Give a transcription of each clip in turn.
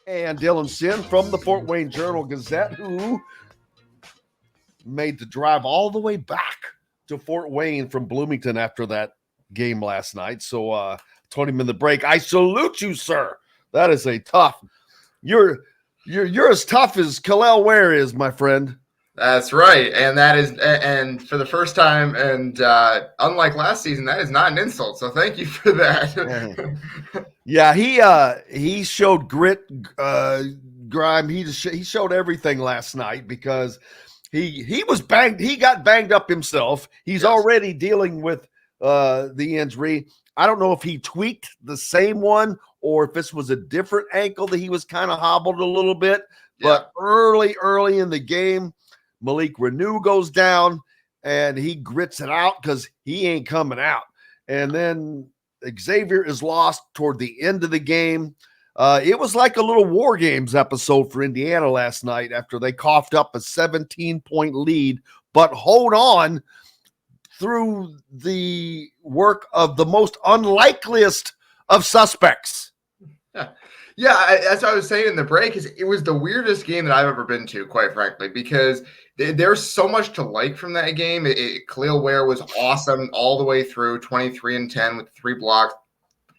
And Dylan Sinn from the Fort Wayne Journal-Gazette, who made the drive all the way back to Fort Wayne from Bloomington after that game last night. So Tony in the break. I salute you, sir. That is a tough. You're as tough as Kalel Ware is, my friend. That's right, and for the first time, and unlike last season, that is not an insult. So thank you for that. Yeah, he showed grit, grime. He showed everything last night because he was banged. He got banged up himself. He's already dealing with the injury. I don't know if he tweaked the same one or if this was a different ankle that he was kind of hobbled a little bit. But early in the game, Malik Renew goes down and he grits it out because he ain't coming out. And then Xavier is lost toward the end of the game. It was like a little War Games episode for Indiana last night after they coughed up a 17-point lead, but hold on through the work of the most unlikeliest of suspects. Yeah, as I was saying in the break, it was the weirdest game that I've ever been to, quite frankly, because there's so much to like from that game. Khalil Ware was awesome all the way through, 23-10 with 3 blocks.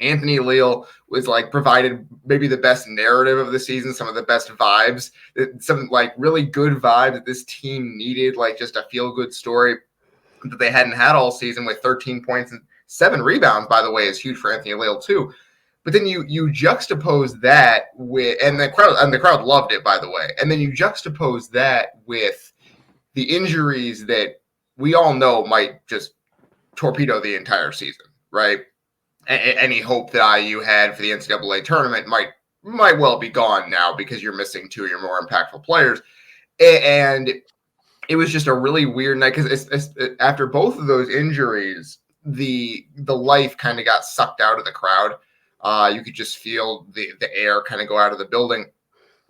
Anthony Leal was provided maybe the best narrative of the season, some of the best vibes, some really good vibe that this team needed, just a feel-good story that they hadn't had all season, with 13 points and 7 rebounds, by the way, is huge for Anthony Leal too. But then you juxtapose that with, and the crowd loved it, by the way. And then you juxtapose that with the injuries that we all know might just torpedo the entire season, right? Any hope that IU had for the NCAA tournament might well be gone now because you're missing 2 of your more impactful players. And it was just a really weird night because after both of those injuries, the life kind of got sucked out of the crowd. You could just feel the air kind of go out of the building.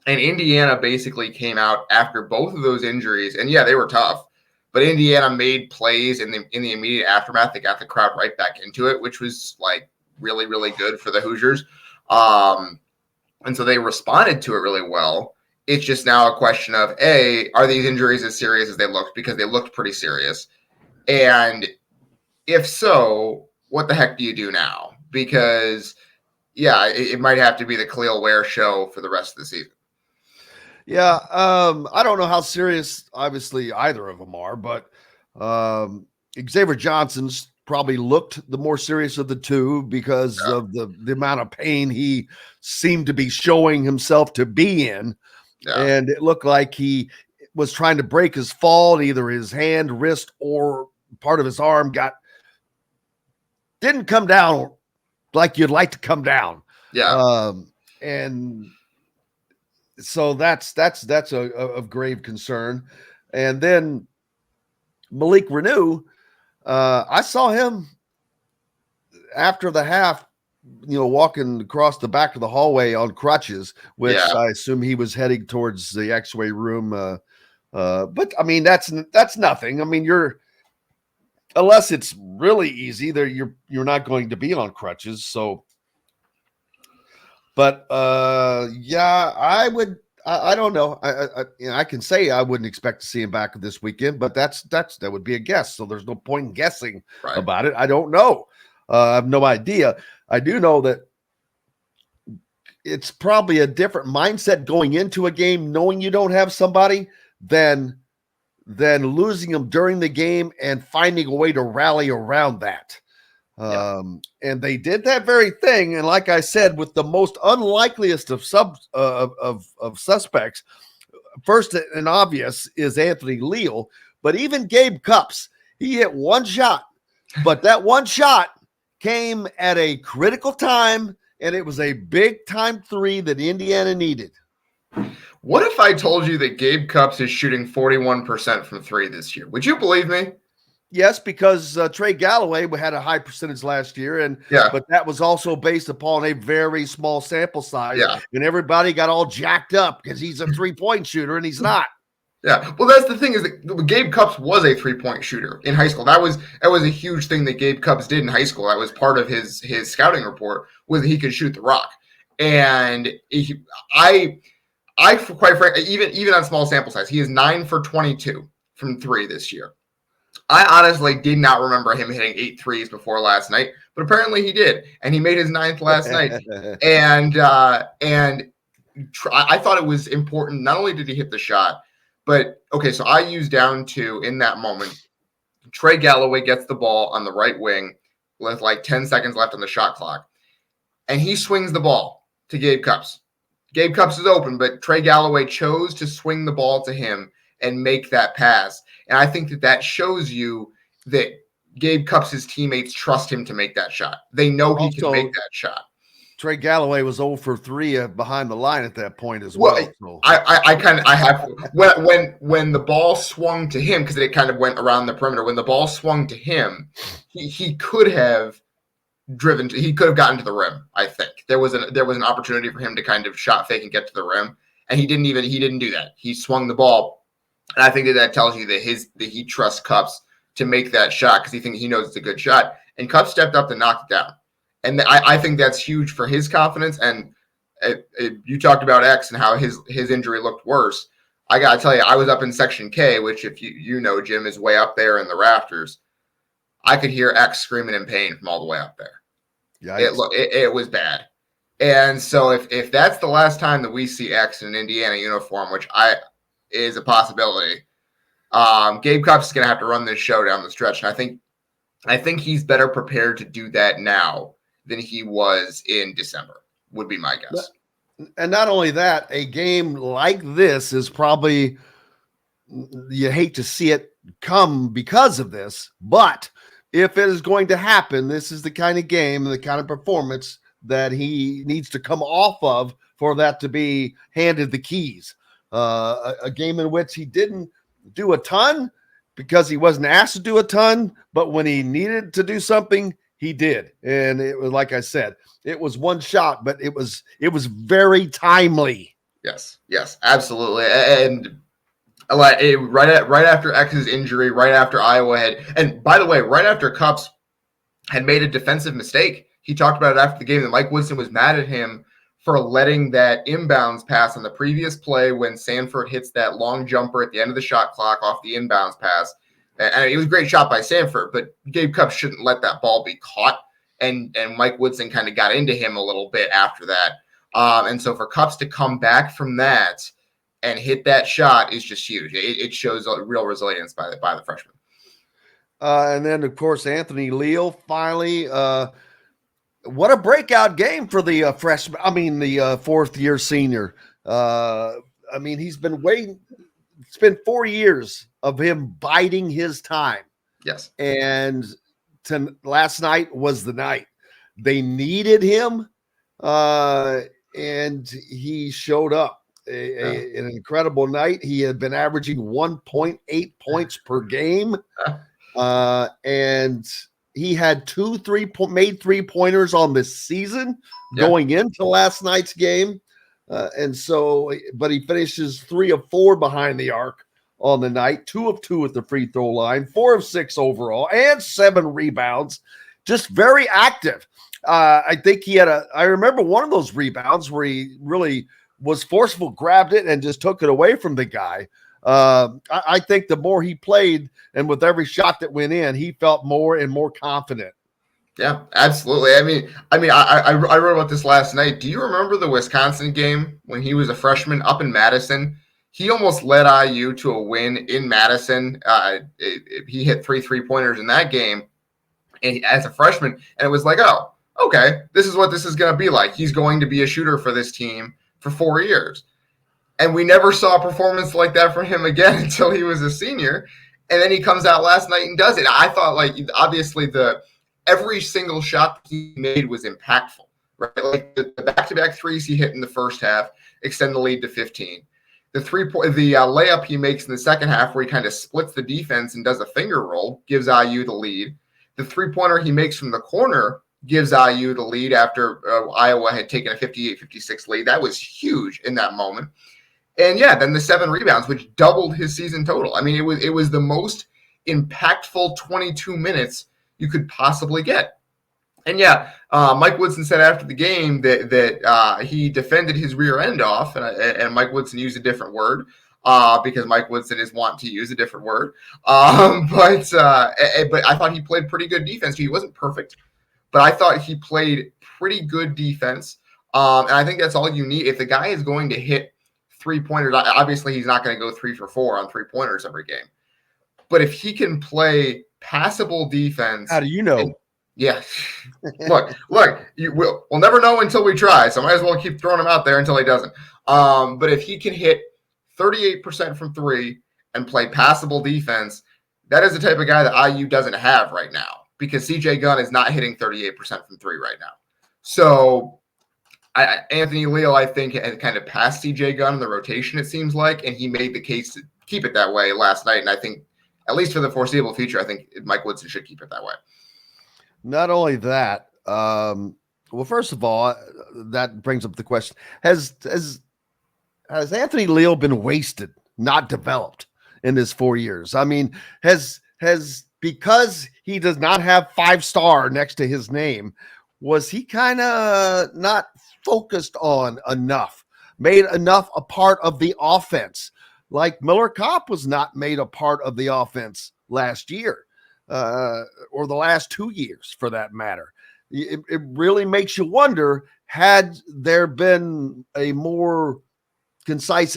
And Indiana basically came out after both of those injuries. And yeah, they were tough. But Indiana made plays in the immediate aftermath. They got the crowd right back into it, which was really, really good for the Hoosiers. And so they responded to it really well. It's just now a question of, A, are these injuries as serious as they looked? Because they looked pretty serious. And if so, what the heck do you do now? Because it might have to be the Khalil Ware show for the rest of the season. Yeah, I don't know how serious, obviously, either of them are, but Xavier Johnson's probably looked the more serious of the two because of the amount of pain he seemed to be showing himself to be in. Yeah. And it looked like he was trying to break his fall, and either his hand, wrist, or part of his arm didn't come down like you'd like to come down. Yeah. And so that's of grave concern. And then Malik Renew, I saw him after the half, walking across the back of the hallway on crutches, which I assume he was heading towards the X-ray room. But I mean, that's nothing. I mean, unless it's really easy, you're not going to be on crutches. So, but I would. I don't know. I can say I wouldn't expect to see him back this weekend, but that would be a guess. So there's no point in guessing about it. I don't know. I have no idea. I do know that it's probably a different mindset going into a game, knowing you don't have somebody, than losing them during the game and finding a way to rally around that. And they did that very thing. And like I said, with the most unlikeliest of suspects, first and obvious is Anthony Leal, but even Gabe Cupps, he hit one shot, but that one shot came at a critical time, and it was a big time 3 that Indiana needed. What if I told you that Gabe Cupps is shooting 41% from 3 this year? Would you believe me? Yes, because Trey Galloway had a high percentage last year, but that was also based upon a very small sample size, and everybody got all jacked up because he's a 3-point shooter, and he's not. Yeah, well, that's the thing is that Gabe Cupps was a 3-point shooter in high school. That was a huge thing that Gabe Cupps did in high school. That was part of his scouting report, was that he could shoot the rock. And quite frankly, even on small sample size, he is 9 for 22 from three this year. I honestly did not remember him hitting 8 threes before last night, but apparently he did, and he made his 9th last night. And I thought it was important. Not only did he hit the shot, but okay, so I used down to in that moment. Trey Galloway gets the ball on the right wing with like 10 seconds left on the shot clock, and he swings the ball to Gabe Cupps. Gabe Cupps is open, but Trey Galloway chose to swing the ball to him and make that pass. And I think that shows you that Gabe Cupps' teammates trust him to make that shot. They know he can make that shot. Trey Galloway was 0 for 3 behind the line at that point as well. So. When the ball swung to him, because it kind of went around the perimeter, when the ball swung to him, he could have he could have gotten to the rim. I think there was an opportunity for him to kind of shot fake and get to the rim, and he didn't do that. He swung the ball, and I think that tells you that he trusts Cupps to make that shot because he knows it's a good shot, and Cupps stepped up and knocked it down, and I think that's huge for his confidence. And you talked about X and how his injury looked worse. I gotta tell you, I was up in section K, which if you know, Jim, is way up there in the rafters. I could hear X screaming in pain from all the way up there. Yeah, it was bad. And so if that's the last time that we see X in an Indiana uniform, which is a possibility, Gabe Cupps is going to have to run this show down the stretch. And I think he's better prepared to do that now than he was in December, would be my guess. And not only that, a game like this is probably, you hate to see it come because of this, but if it is going to happen, this is the kind of game and the kind of performance that he needs to come off of for that to be handed the keys. A game in which he didn't do a ton because he wasn't asked to do a ton, but when he needed to do something, he did. And it was, like I said, it was one shot, but it was very timely. Yes, absolutely. And right after X's injury, right after Iowa and by the way, right after Cupps had made a defensive mistake, he talked about it after the game that Mike Woodson was mad at him for letting that inbounds pass on the previous play when Sanford hits that long jumper at the end of the shot clock off the inbounds pass. And it was a great shot by Sanford, but Gabe Cupps shouldn't let that ball be caught. And Mike Woodson kind of got into him a little bit after that. And so for Cupps to come back from that and hit that shot is just huge. It shows a real resilience by the freshman. And then, of course, Anthony Leal finally. What a breakout game for the freshman. I mean, the fourth-year senior. He's been waiting. It's been 4 years of him biding his time. Yes. And last night was the night. They needed him, and he showed up. An incredible night. He had been averaging 1.8 points per game, and he had made 3-pointers on this season going into last night's game. But he finishes 3 of 4 behind the arc on the night, 2 of 2 at the free throw line, 4 of 6 overall, and 7 rebounds. Just very active. I think I remember one of those rebounds where he really was forceful, grabbed it, and just took it away from the guy. I think the more he played and with every shot that went in, he felt more and more confident. Yeah, absolutely. I wrote about this last night. Do you remember the Wisconsin game when he was a freshman up in Madison? He almost led IU to a win in Madison. He hit 3 3-pointers in that game as a freshman, and it was like, oh, okay, this is what this is going to be like. He's going to be a shooter for this team for 4 years. And we never saw a performance like that from him again until he was a senior. And then he comes out last night and does it. I thought, obviously every single shot he made was impactful, right? Like the back-to-back threes he hit in the first half extend the lead to 15. The layup he makes in the second half where he kind of splits the defense and does a finger roll gives IU the lead. The three-pointer he makes from the corner gives IU the lead after Iowa had taken a 58-56 lead. That was huge in that moment. And then the 7 rebounds, which doubled his season total. I mean, it was the most impactful 22 minutes you could possibly get. And yeah, Mike Woodson said after the game that he defended his rear end off, and Mike Woodson used a different word because Mike Woodson is wanting to use a different word. But I thought he played pretty good defense. He wasn't perfect, but I thought he played pretty good defense. And I think that's all you need. If the guy is going to hit 3-pointers, obviously he's not going to go 3 for 4 on 3-pointers every game. But if he can play passable defense, how do you know? Yeah. Look, we'll never know until we try. So I might as well keep throwing him out there until he doesn't. But if he can hit 38% from 3 and play passable defense, that is the type of guy that IU doesn't have right now because CJ Gunn is not hitting 38% from 3 right now. So Anthony Leal, I think, had kind of passed CJ Gunn in the rotation, it seems like, and he made the case to keep it that way last night. And I think, at least for the foreseeable future, I think Mike Woodson should keep it that way. Not only that, well, first of all, that brings up the question: Has Anthony Leal been wasted, not developed in his 4 years? I mean, has because he does not have 5-star next to his name, was he kind of not focused on enough, made enough a part of the offense? Like Miller Kopp was not made a part of the offense last year. Or the last 2 years for that matter. It really makes you wonder, had there been a more concise,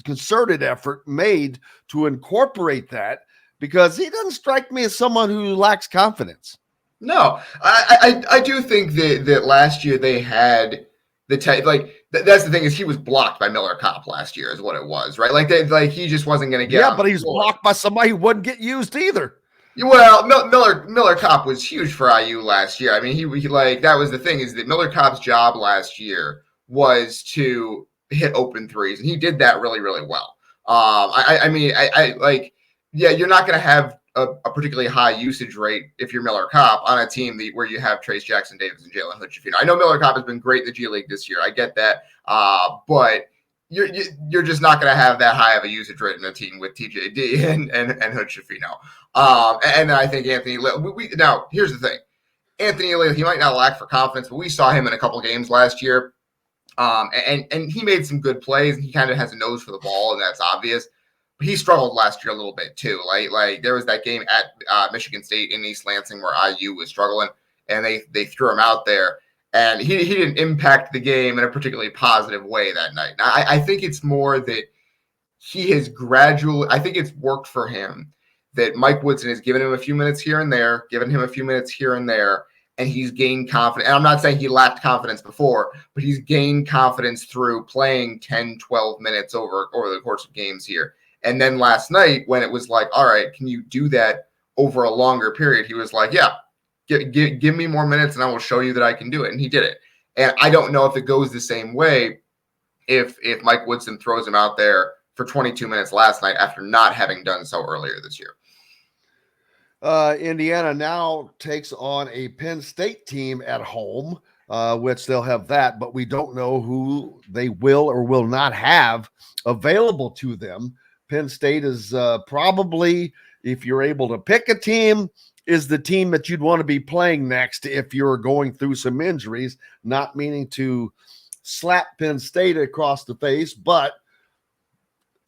concerted effort made to incorporate that, because he doesn't strike me as someone who lacks confidence. No, I do think that last year they had the type, like that's the thing is he was blocked by Miller Kopp last year is what it was, right? Like he just wasn't going to get. Yeah, but he's blocked by somebody who wouldn't get used either. Well, Miller Kopp was huge for IU last year. I mean, he like that was the thing is that Miller Kopp's job last year was to hit open threes, and he did that really, really well. I mean, like, yeah, you're not going to have a particularly high usage rate if you're Miller Kopp on a team where you have Trace Jackson Davis and Jalen Hood-Schifino. I know Miller Kopp has been great in the G League this year. I get that, but you're just not going to have that high of a usage rate in a team with TJD and Hood-Schifino. And I think Anthony Leal, now here's the thing. Anthony Leal, he might not lack for confidence, but we saw him in a couple games last year. And he made some good plays, and he kind of has a nose for the ball, and that's obvious. But he struggled last year a little bit too. Like there was that game at Michigan State in East Lansing where IU was struggling, and they threw him out there, and he didn't impact the game in a particularly positive way that night. Now, I think it's more that he has gradually. I think it's worked for him that Mike Woodson has given him a few minutes here and there, and he's gained confidence. And I'm not saying he lacked confidence before, but he's gained confidence through playing 10, 12 minutes over the course of games here. And then last night, when it was like, all right, can you do that over a longer period? He was like, yeah, give me more minutes and I will show you that I can do it. And he did it. And I don't know if it goes the same way if Mike Woodson throws him out there for 22 minutes last night after not having done so earlier this year. Indiana now takes on a Penn State team at home, which they'll have that, but we don't know who they will or will not have available to them. Penn State is probably, if you're able to pick a team, is the team that you'd want to be playing next if you're going through some injuries, not meaning to slap Penn State across the face, but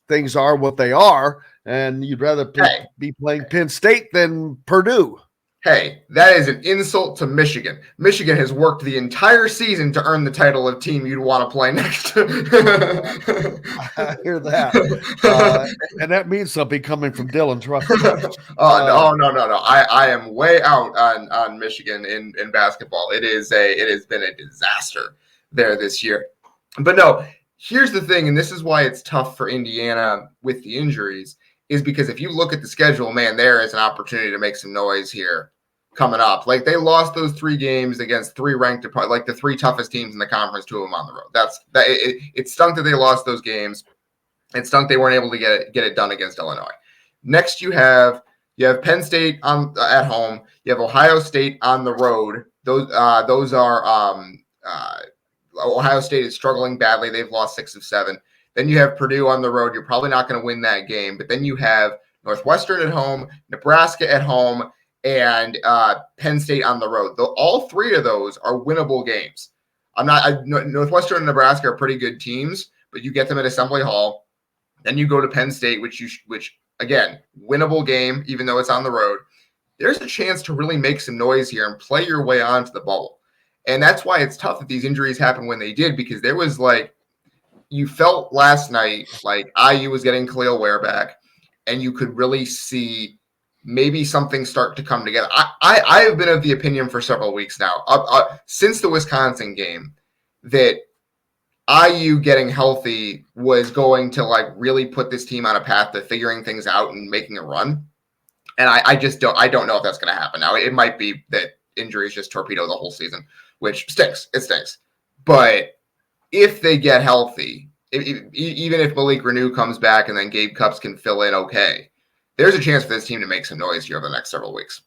things are what they are, and you'd rather be playing Penn State than Purdue. Hey, that is an insult to Michigan. Michigan has worked the entire season to earn the title of team you'd want to play next to. I hear that. And that means something coming from Dylan, trust me. No. I am way out on Michigan in basketball. It has been a disaster there this year. But no, here's the thing, and this is why it's tough for Indiana with the injuries, is because if you look at the schedule, man, there is an opportunity to make some noise here coming up. Like they lost those 3 games against 3 ranked, like the 3 toughest teams in the conference, 2 of them on the road. It stunk that they lost those games. It stunk they weren't able to get it done against Illinois. Next, you have Penn State at home. You have Ohio State on the road. Those are Ohio State is struggling badly. They've lost 6 of 7. Then you have Purdue on the road. You're probably not going to win that game. But then you have Northwestern at home, Nebraska at home, and Penn State on the road. All three of those are winnable games. Northwestern and Nebraska are pretty good teams, but you get them at Assembly Hall. Then you go to Penn State, which again, winnable game, even though it's on the road. There's a chance to really make some noise here and play your way onto the bubble. And that's why it's tough that these injuries happened when they did, because there was you felt last night like IU was getting Khalil Ware back, and you could really see maybe something start to come together. I have been of the opinion for several weeks now, since the Wisconsin game, that IU getting healthy was going to really put this team on a path to figuring things out and making a run. And I don't know if that's going to happen. Now, it might be that injuries just torpedo the whole season, which stinks. It stinks. But if they get healthy, even if Malik Renew comes back and then Gabe Cupps can fill in okay, there's a chance for this team to make some noise here over the next several weeks.